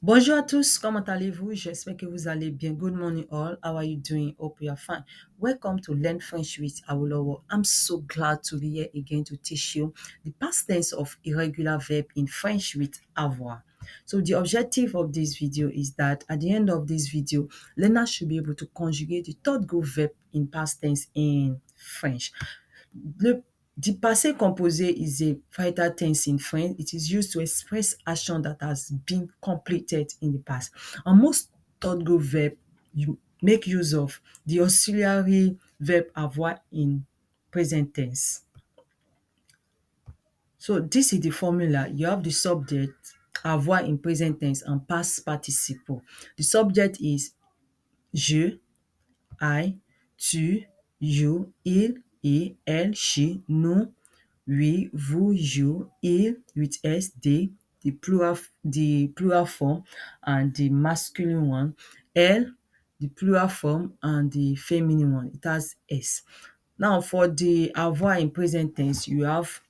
Bonjour à tous, comment allez-vous? J'espère que vous allez bien. Good morning, all. How are you doing? Hope you are fine. Welcome to Learn French with Awolowo. I'm so glad to be here again to teach you the past tense of irregular verb in French with avoir. So the objective of this video is that at the end of this video, learners should be able to conjugate the third group verb in past tense in French. The passé composé is a vital tense in French. It is used to express action that has been completed in the past. And most third group verb you make use of the auxiliary verb avoir in present tense. So this is the formula. You have the subject avoir in present tense and past participle. The subject is je, I, tu, you, il, elle, she, nous, we, vous, you, il with s, they, the plural form and the masculine one, elle, the plural form and the feminine one. It has s. Now for the avoir in present tense, you have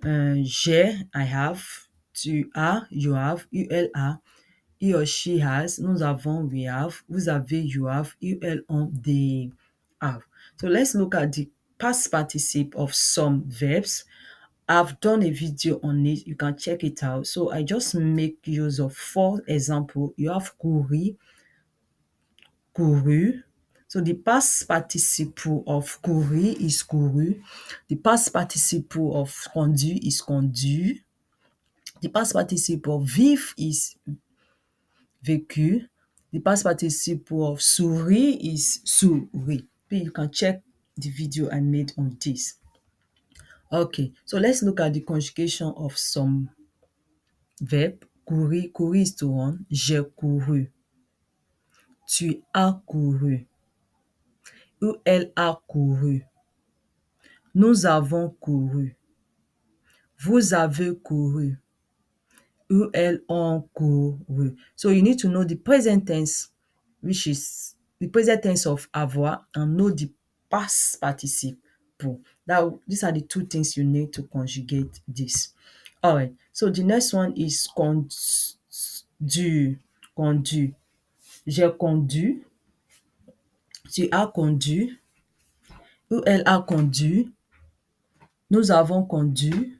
j'ai, I have, tu as, you have, elle a, he or she has, nous avons, we have, vous avez, you have, elles ont, they have. So let's look at the past participle of some verbs. I've done a video on it. You can check it out. So I just make use of 4 examples. You have courir, couru. So the past participle of courir is couru. The past participle of conduire is conduit. The past participle of vivre is vécu. The past participle of sourire is sourit. You can check the video I made on this. Okay, so let's look at the conjugation of some verb. Courir, courir is to run. J'ai couru. Tu as couru. Ou elle a couru. Nous avons couru. Vous avez couru. Ou elles ont couru. So you need to know the present tense, which is the present tense of avoir, and know the past participle. These are the 2 things you need to conjugate this. All right. So the next one is conduire. Conduire. J'ai conduit. Tu as conduit. Ou elle a conduit. Nous avons conduit.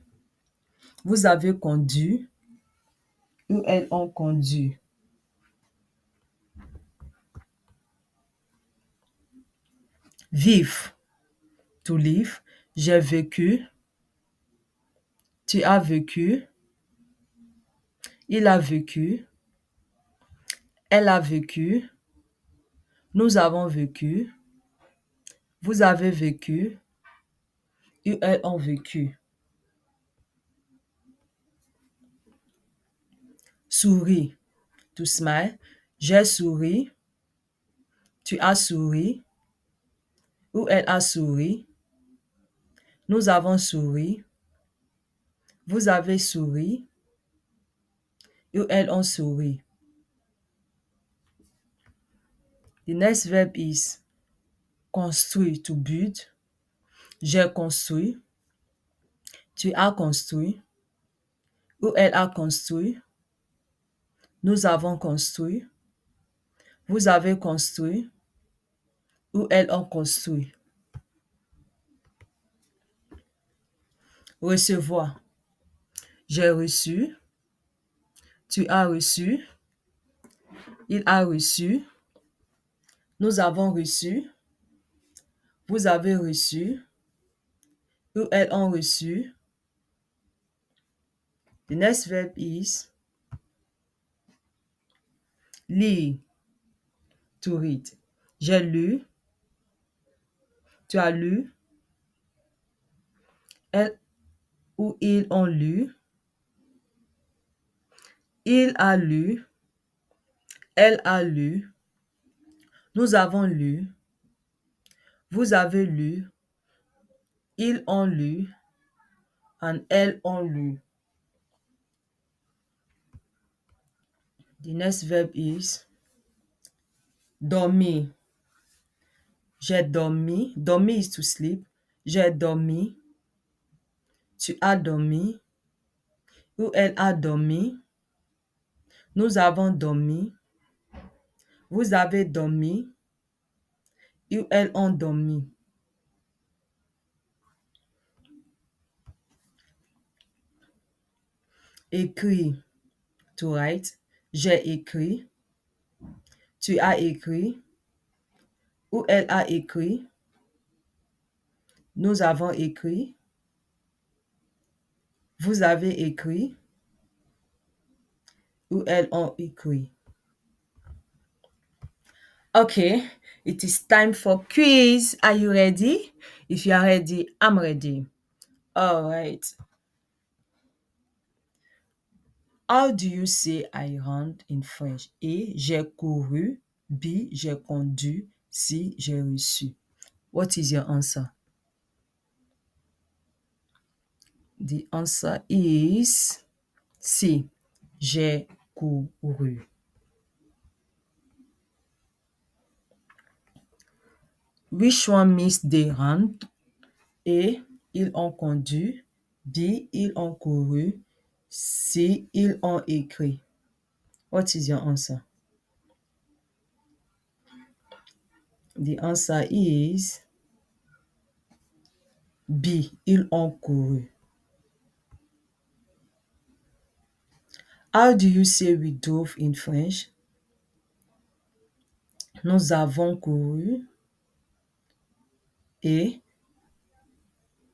Vous avez conduit. Ou elles ont conduit. Vivre. To live. J'ai vécu. Tu as vécu. Il a vécu. Elle a vécu. Nous avons vécu. Vous avez vécu. Ils, elles ont vécu. Sourire. To smile. J'ai souri. Tu as souri. Ou elle a souri. Nous avons souri. Vous avez souri. Ou elles ont souri. The next verb is construire, to build. J'ai construit. Tu as construit. Ou elle a construit. Nous avons construit. Vous avez construit. Ou elles ont construit. Recevoir. J'ai reçu. Tu as reçu. Il a reçu. Nous avons reçu. Vous avez reçu. Ou elles ont reçu. The next verb is lire, to read. J'ai lu. Tu as lu. Elle ou ils ont lu. Il a lu. Elle a lu. Nous avons lu. Vous avez lu. Ils ont lu. And elles ont lu. The next verb is dormir. J'ai dormi. Dormir is to sleep. J'ai dormi. Tu as dormi. Ou elle a dormi. Nous avons dormi. Vous avez dormi. Ils, elles ont dormi. Écrit. To write. J'ai écrit. Tu as écrit. Ou elle a écrit. Nous avons écrit. Vous avez écrit. Ou elles ont écrit. Okay, it is time for quiz. Are you ready? If you are ready, I'm ready. All right. How do you say I ran in French? A. J'ai couru. B. J'ai conduit. C. J'ai reçu. What is your answer? The answer is C. J'ai couru. Which one means they ran? A. Ils ont conduit. B. Ils ont couru. C. Ils ont écrit. What is your answer? The answer is B. Ils ont couru. How do you say we drove in French? Nous avons couru. A.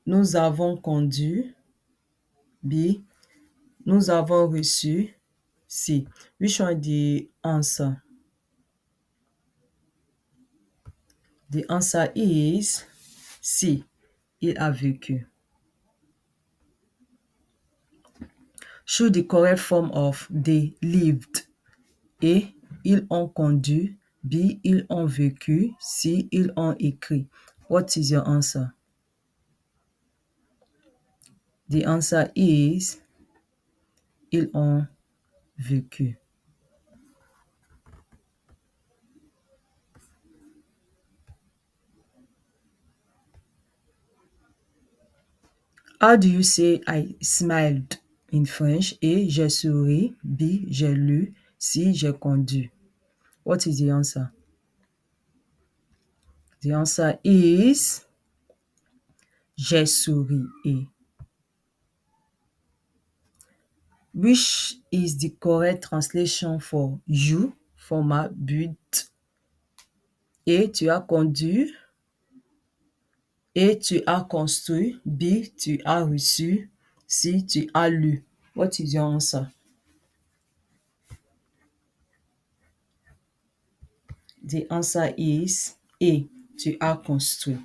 Nous avons conduit. B. Nous avons reçu. C. Which one is the answer? The answer is C. Il a vécu. Choose the correct form of they lived. A. Ils ont conduit. B. Ils ont vécu. C. Ils ont écrit. What is your answer? The answer is ils ont vécu. How do you say I smiled in French? A. J'ai souri. B. J'ai lu. C. J'ai conduit. What is the answer? The answer is j'ai souri. A. Which is the correct translation for you, format but? A. Tu as conduit. A. Tu as construit. B. Tu as reçu. C. Tu as lu. What is your answer? The answer is A. Tu as construit.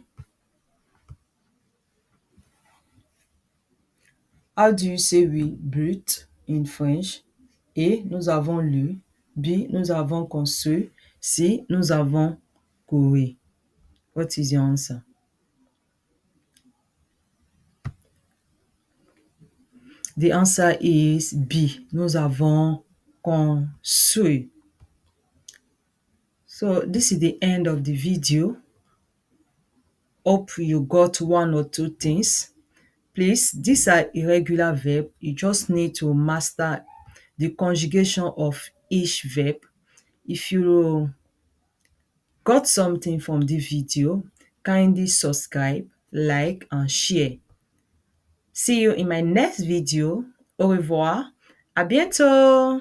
How do you say we built in French? A. Nous avons lu. B. Nous avons construit. C. Nous avons couru. What is your answer? The answer is B. Nous avons construit. So this is the end of the video. Hope you got one or two things. Please, these are irregular verbs. You just need to master the conjugation of each verb. If you got something from the video, kindly subscribe, like, and share. See you in my next video. Au revoir. À bientôt.